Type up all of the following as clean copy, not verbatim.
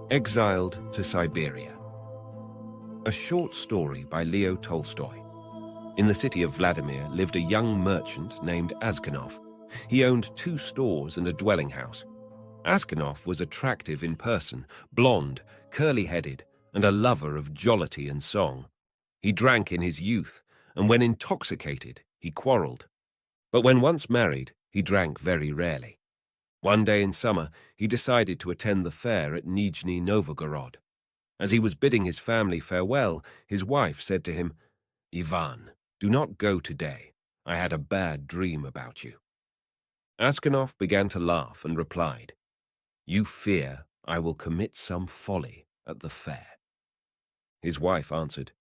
Exiled to Siberia. A short story by Leo Tolstoy. In the city of Vladimir lived a young merchant named Askanov. He owned 2 stores and a dwelling house. Askanov was attractive in person, blonde, curly-headed, and a lover of jollity and song. He drank in his youth, and when intoxicated, he quarreled. But when once married, he drank very rarely. One day in summer, he decided to attend the fair at Nizhny Novgorod. As he was bidding his family farewell, his wife said to him, "Ivan, do not go today. I had a bad dream about you." Askanov began to laugh and replied, "You fear I will commit some folly at the fair." His wife answered,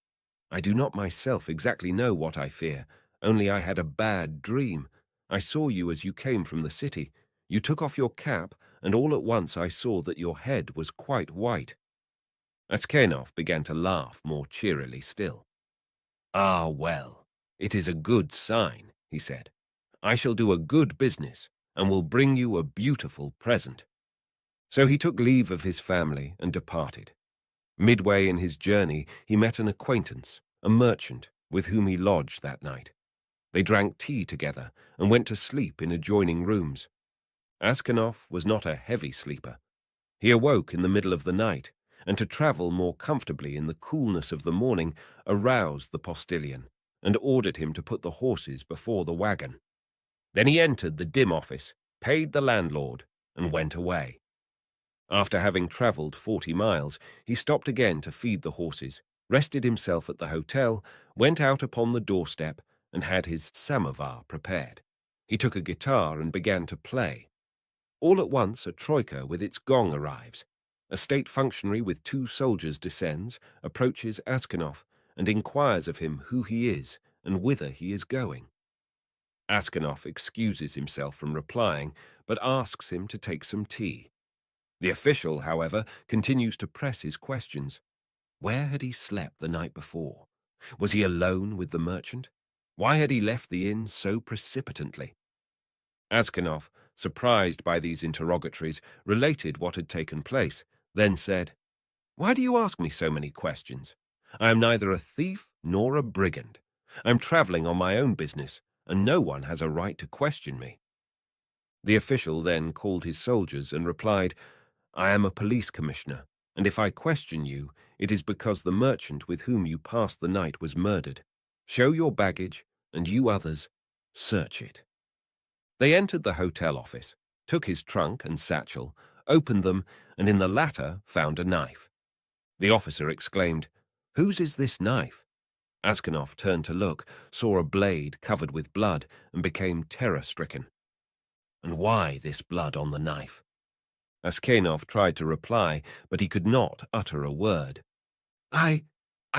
"I do not myself exactly know what I fear, only I had a bad dream. I saw you as you came from the city. You took off your cap, and all at once I saw that your head was quite white." Askanov began to laugh more cheerily still. "Ah, well, it is a good sign," he said. "I shall do a good business, and will bring you a beautiful present." So he took leave of his family and departed. Midway in his journey, he met an acquaintance, a merchant, with whom he lodged that night. They drank tea together and went to sleep in adjoining rooms. Askanov was not a heavy sleeper. He awoke in the middle of the night, and to travel more comfortably in the coolness of the morning, aroused the postilion and ordered him to put the horses before the wagon. Then he entered the dim office, paid the landlord, and went away. After having travelled 40 miles, he stopped again to feed the horses, rested himself at the hotel, went out upon the doorstep, and had his samovar prepared. He took a guitar and began to play. All at once a troika with its gong arrives. A state functionary with 2 soldiers descends, approaches Askanov, and inquires of him who he is and whither he is going. Askanov excuses himself from replying, but asks him to take some tea. The official, however, continues to press his questions. Where had he slept the night before? Was he alone with the merchant? Why had he left the inn so precipitately? Askanov, surprised by these interrogatories, related what had taken place, then said, "Why do you ask me so many questions? I am neither a thief nor a brigand. I am travelling on my own business, and no one has a right to question me." The official then called his soldiers and replied, "I am a police commissioner, and if I question you, it is because the merchant with whom you passed the night was murdered. Show your baggage, and you others, search it." They entered the hotel office, took his trunk and satchel, opened them, and in the latter found a knife. The officer exclaimed, "Whose is this knife?" Askanov turned to look, saw a blade covered with blood, and became terror-stricken. "And why this blood on the knife?" Askanov tried to reply, but he could not utter a word. I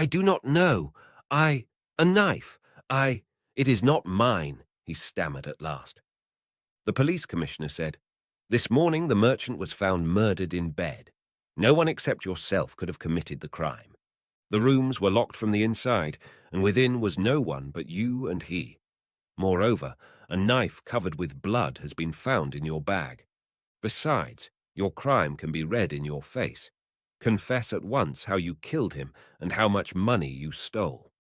do not know. A knife. It is not mine," he stammered at last. The police commissioner said, "This morning the merchant was found murdered in bed. No one except yourself could have committed the crime. The rooms were locked from the inside, and within was no one but you and he. Moreover, a knife covered with blood has been found in your bag. Besides, your crime can be read in your face. Confess at once how you killed him and how much money you stole."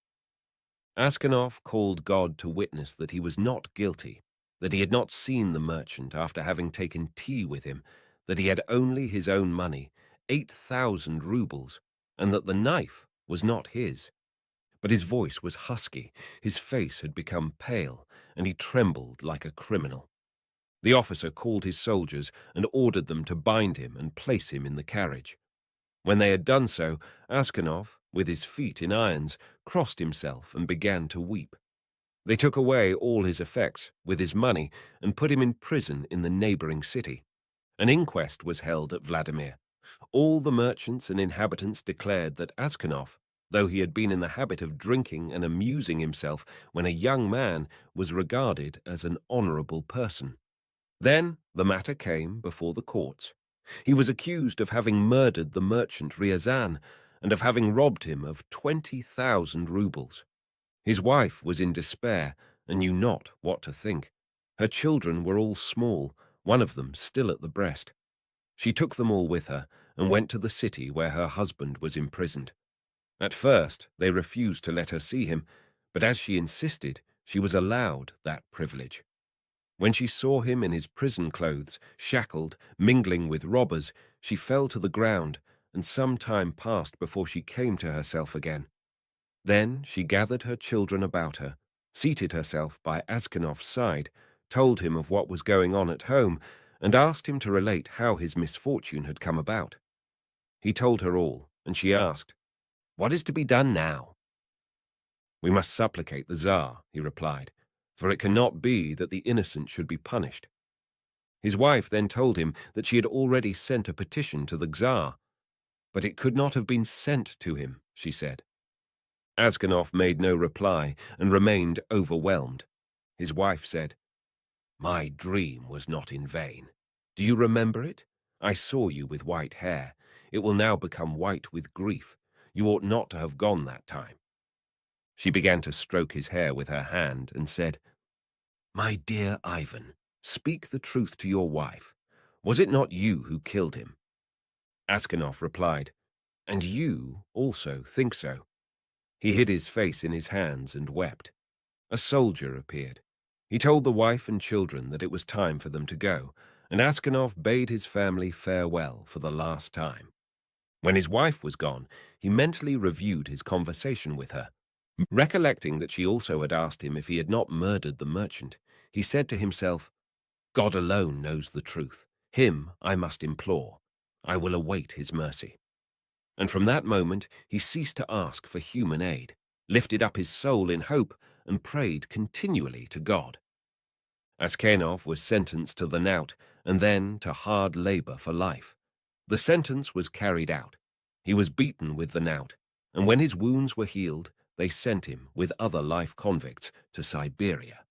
Askanov called God to witness that he was not guilty, that he had not seen the merchant after having taken tea with him, that he had only his own money, 8,000 rubles, and that the knife was not his. But his voice was husky, his face had become pale, and he trembled like a criminal. The officer called his soldiers and ordered them to bind him and place him in the carriage. When they had done so, Askanov, with his feet in irons, crossed himself and began to weep. They took away all his effects, with his money, and put him in prison in the neighboring city. An inquest was held at Vladimir. All the merchants and inhabitants declared that Askanov, though he had been in the habit of drinking and amusing himself when a young man, was regarded as an honourable person. Then the matter came before the courts. He was accused of having murdered the merchant Ryazan and of having robbed him of 20,000 rubles. His wife was in despair and knew not what to think. Her children were all small, one of them still at the breast. She took them all with her and went to the city where her husband was imprisoned. At first, they refused to let her see him, but as she insisted, she was allowed that privilege. When she saw him in his prison clothes, shackled, mingling with robbers, she fell to the ground, and some time passed before she came to herself again. Then she gathered her children about her, seated herself by Askenov's side, told him of what was going on at home, and asked him to relate how his misfortune had come about. He told her all, and she asked, "What is to be done now?" "We must supplicate the Tsar," he replied, "for it cannot be that the innocent should be punished." His wife then told him that she had already sent a petition to the Tsar, but it could not have been sent to him, she said. Askenov made no reply and remained overwhelmed. His wife said, "My dream was not in vain. Do you remember it? I saw you with white hair. It will now become white with grief. You ought not to have gone that time." She began to stroke his hair with her hand and said, "My dear Ivan, speak the truth to your wife. Was it not you who killed him?" Askenov replied, "And you also think so." He hid his face in his hands and wept. A soldier appeared. He told the wife and children that it was time for them to go, and Askenov bade his family farewell for the last time. When his wife was gone, he mentally reviewed his conversation with her. Recollecting that she also had asked him if he had not murdered the merchant, he said to himself, "God alone knows the truth. Him I must implore. I will await his mercy." And from that moment he ceased to ask for human aid, lifted up his soul in hope, and prayed continually to God. Askenov was sentenced to the knout and then to hard labor for life. The sentence was carried out. He was beaten with the knout, and when his wounds were healed, they sent him, with other life convicts, to Siberia.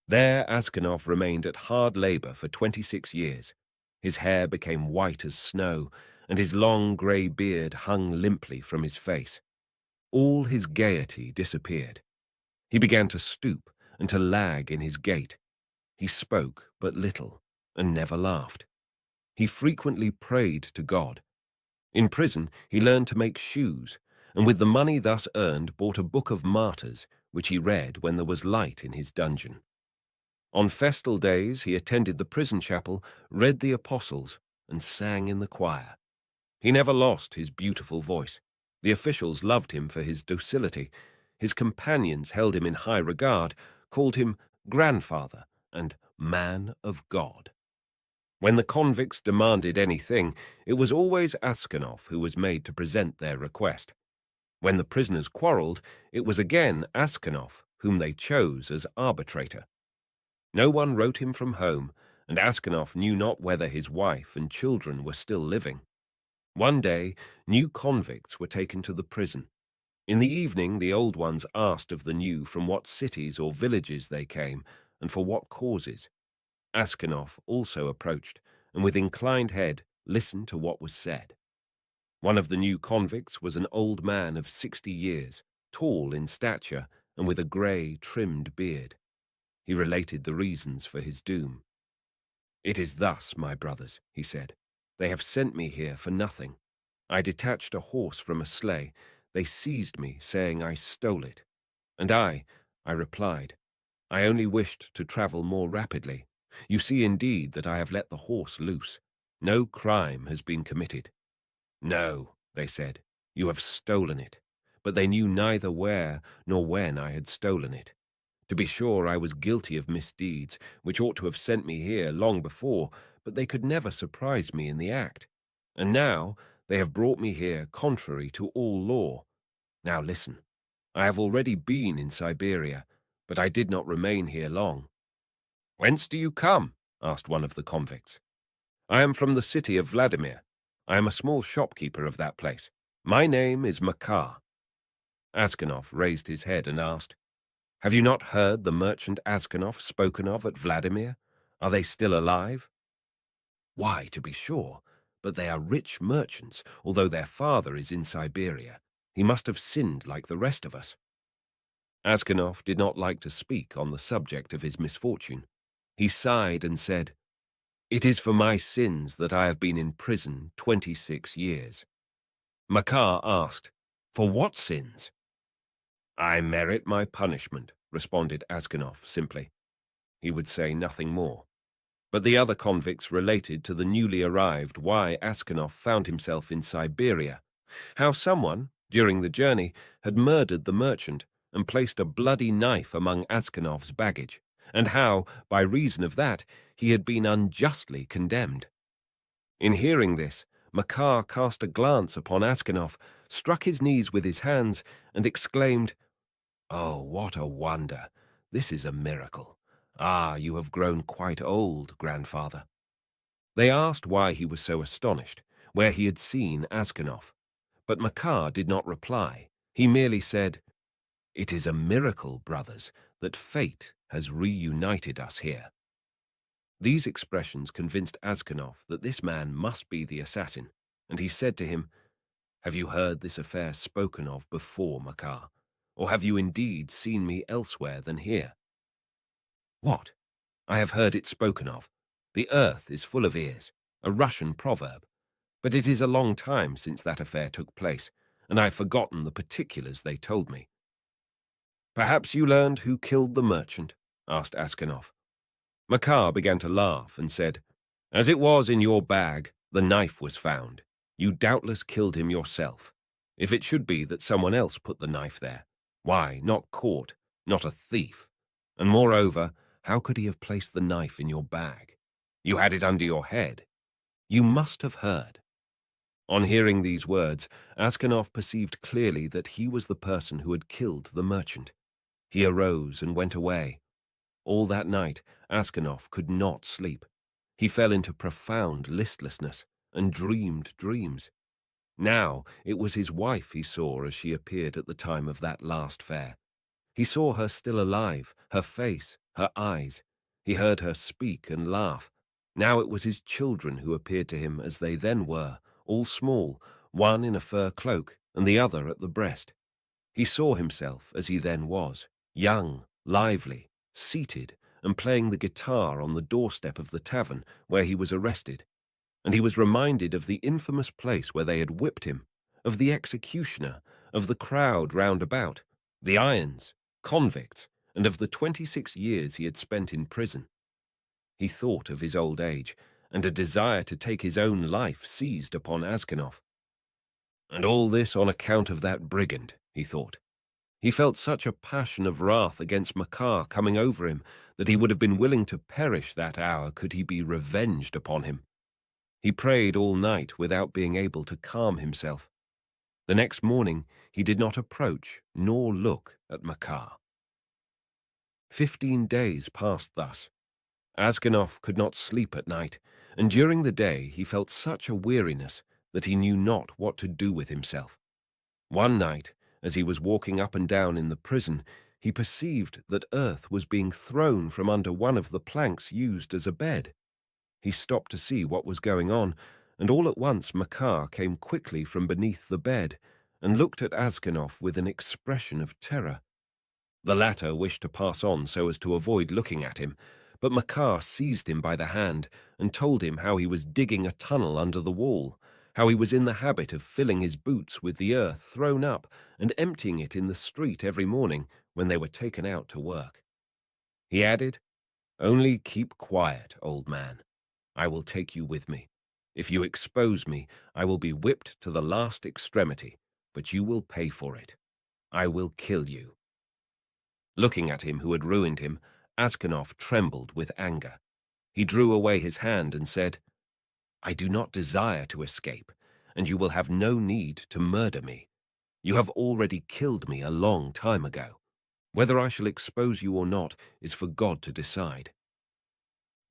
There Askenov remained at hard labor for 26 years. His hair became white as snow, and his long grey beard hung limply from his face. All his gaiety disappeared. He began to stoop and to lag in his gait. He spoke but little, and never laughed. He frequently prayed to God. In prison, he learned to make shoes, and with the money thus earned bought a book of martyrs, which he read when there was light in his dungeon. On festal days, he attended the prison chapel, read the Apostles, and sang in the choir. He never lost his beautiful voice. The officials loved him for his docility. His companions held him in high regard, called him grandfather and man of God. When the convicts demanded anything, it was always Askenov who was made to present their request. When the prisoners quarreled, it was again Askenov whom they chose as arbitrator. No one wrote him from home, and Askenov knew not whether his wife and children were still living. One day, new convicts were taken to the prison. In the evening, the old ones asked of the new from what cities or villages they came, and for what causes. Askenov also approached, and with inclined head listened to what was said. One of the new convicts was an old man of 60 years, tall in stature and with a grey, trimmed beard. He related the reasons for his doom. "It is thus, my brothers," he said. "They have sent me here for nothing. I detached a horse from a sleigh. They seized me, saying I stole it. And I replied, I only wished to travel more rapidly. You see indeed that I have let the horse loose. No crime has been committed." "No," they said, "you have stolen it." But they knew neither where nor when I had stolen it. To be sure, I was guilty of misdeeds, which ought to have sent me here long before, but they could never surprise me in the act. And now they have brought me here contrary to all law. Now listen, I have already been in Siberia, but I did not remain here long. "Whence do you come?" asked one of the convicts. "I am from the city of Vladimir. I am a small shopkeeper of that place. My name is Makar." Askenov raised his head and asked, "Have you not heard the merchant Askenov spoken of at Vladimir? Are they still alive?" "Why, to be sure, but they are rich merchants, although their father is in Siberia. He must have sinned like the rest of us." Askenov did not like to speak on the subject of his misfortune. He sighed and said, It is for my sins that I have been in prison 26 years. Makar asked, For what sins? I merit my punishment, responded Askanov simply. He would say nothing more. But the other convicts related to the newly arrived why Askanov found himself in Siberia, how someone, during the journey, had murdered the merchant and placed a bloody knife among Askanov's baggage, and how, by reason of that, he had been unjustly condemned. In hearing this, Makar cast a glance upon Askanov, struck his knees with his hands, and exclaimed, Oh, what a wonder! This is a miracle. Ah, you have grown quite old, grandfather. They asked why he was so astonished, where he had seen Askanov. But Makar did not reply. He merely said, It is a miracle, brothers, that fate has reunited us here. These expressions convinced Askanov that this man must be the assassin, and he said to him, Have you heard this affair spoken of before, Makar? Or have you indeed seen me elsewhere than here? What? I have heard it spoken of. The earth is full of ears, a Russian proverb. But it is a long time since that affair took place, and I've forgotten the particulars they told me. Perhaps you learned who killed the merchant? Asked Askanov. Makar began to laugh and said, As it was in your bag, the knife was found. You doubtless killed him yourself. If it should be that someone else put the knife there, why, not caught, not a thief. And moreover, how could he have placed the knife in your bag? You had it under your head. You must have heard. On hearing these words, Askanov perceived clearly that he was the person who had killed the merchant. He arose and went away. All that night, Askanov could not sleep. He fell into profound listlessness and dreamed dreams. Now it was his wife he saw as she appeared at the time of that last fair. He saw her still alive, her face, her eyes. He heard her speak and laugh. Now it was his children who appeared to him as they then were, all small, one in a fur cloak and the other at the breast. He saw himself as he then was, young, lively, seated, and playing the guitar on the doorstep of the tavern where he was arrested. And he was reminded of the infamous place where they had whipped him, of the executioner, of the crowd round about, the irons, convicts, and of the 26 years he had spent in prison. He thought of his old age, and a desire to take his own life seized upon Askanov. And all this on account of that brigand, he thought. He felt such a passion of wrath against Makar coming over him that he would have been willing to perish that hour could he be revenged upon him. He prayed all night without being able to calm himself. The next morning he did not approach nor look at Makar. 15 days passed thus. Askanov could not sleep at night, and during the day he felt such a weariness that he knew not what to do with himself. One night, as he was walking up and down in the prison, he perceived that earth was being thrown from under one of the planks used as a bed. He stopped to see what was going on, and all at once Makar came quickly from beneath the bed and looked at Askanov with an expression of terror. The latter wished to pass on so as to avoid looking at him, but Makar seized him by the hand and told him how he was digging a tunnel under the wall, how he was in the habit of filling his boots with the earth thrown up and emptying it in the street every morning when they were taken out to work. He added, Only keep quiet, old man. I will take you with me. If you expose me, I will be whipped to the last extremity, but you will pay for it. I will kill you. Looking at him who had ruined him, Askanov trembled with anger. He drew away his hand and said, I do not desire to escape, and you will have no need to murder me. You have already killed me a long time ago. Whether I shall expose you or not is for God to decide.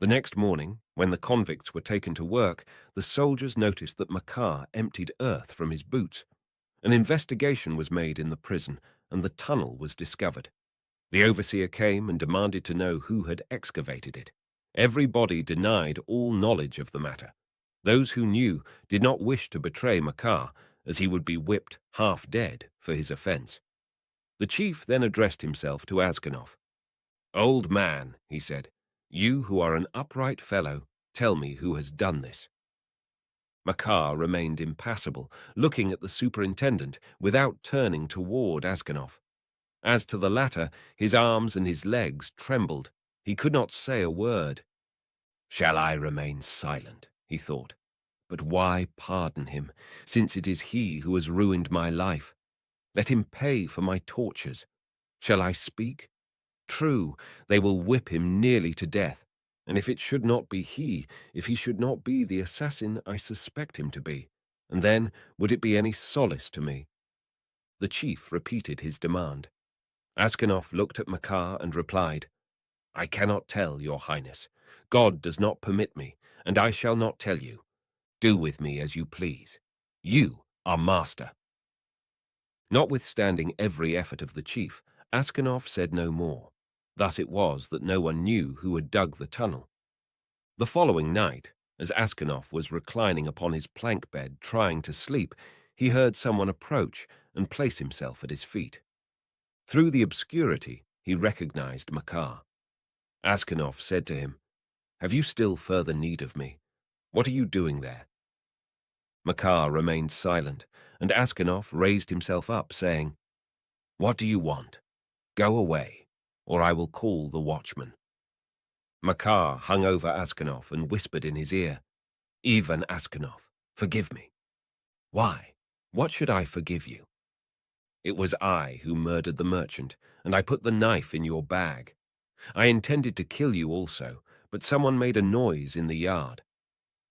The next morning, when the convicts were taken to work, the soldiers noticed that Makar emptied earth from his boots. An investigation was made in the prison, and the tunnel was discovered. The overseer came and demanded to know who had excavated it. Everybody denied all knowledge of the matter. Those who knew did not wish to betray Makar, as he would be whipped half dead for his offense. The chief then addressed himself to Askanov. Old man, he said, you who are an upright fellow, Tell me who has done this." Makar remained impassible, looking at the superintendent without turning toward Askanov. As to the latter, his arms and his legs trembled. He could not say a word. "Shall I remain silent?" he thought. "But why pardon him, since it is he who has ruined my life? Let him pay for my tortures. Shall I speak? True, they will whip him nearly to death, and if it should not be he, if he should not be the assassin I suspect him to be, and then would it be any solace to me?" The chief repeated his demand. Askanov looked at Makar and replied, "I cannot tell, your highness. God does not permit me, and I shall not tell you. Do with me as you please. You are master." Notwithstanding every effort of the chief, Askanov said no more. Thus it was that no one knew who had dug the tunnel. The following night, as Askanov was reclining upon his plank bed trying to sleep, he heard someone approach and place himself at his feet. Through the obscurity, he recognized Makar. Askanov said to him, "Have you still further need of me? What are you doing there?" Makar remained silent, and Askanov raised himself up, saying, "What do you want? Go away, or I will call the watchman." Makar hung over Askanov and whispered in his ear, "Ivan Askanov, forgive me." "Why? What should I forgive you?" "It was I who murdered the merchant, and I put the knife in your bag. I intended to kill you also, but someone made a noise in the yard.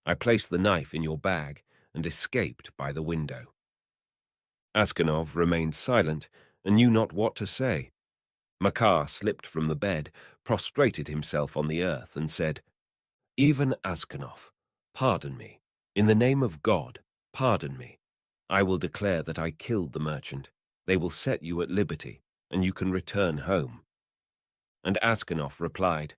I placed the knife in your bag and escaped by the window." Askanov remained silent and knew not what to say. Makar slipped from the bed, prostrated himself on the earth, and said, "Ivan Askanov, pardon me. In the name of God, pardon me. I will declare that I killed the merchant. They will set you at liberty, and you can return home." And Askanov replied,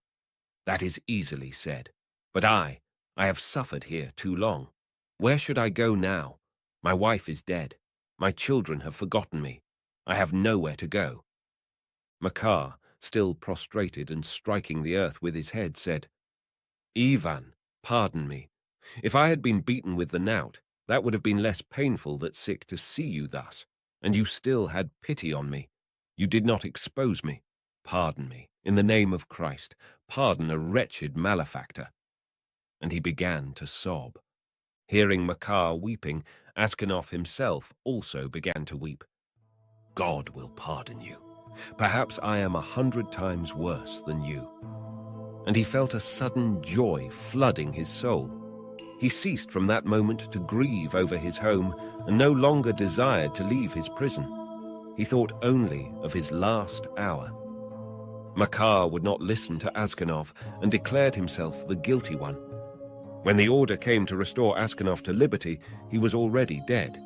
"That is easily said. But I have suffered here too long. Where should I go now? My wife is dead. My children have forgotten me. I have nowhere to go." Makar, still prostrated and striking the earth with his head, said, "Ivan, pardon me. If I had been beaten with the knout, that would have been less painful than sick to see you thus, and you still had pity on me. You did not expose me. Pardon me, in the name of Christ. Pardon a wretched malefactor." And he began to sob. Hearing Makar weeping, Askanov himself also began to weep. "God will pardon you. Perhaps I am 100 times worse than you." And he felt a sudden joy flooding his soul. He ceased from that moment to grieve over his home and no longer desired to leave his prison. He thought only of his last hour. Makar would not listen to Askanov and declared himself the guilty one. When the order came to restore Askanov to liberty, he was already dead.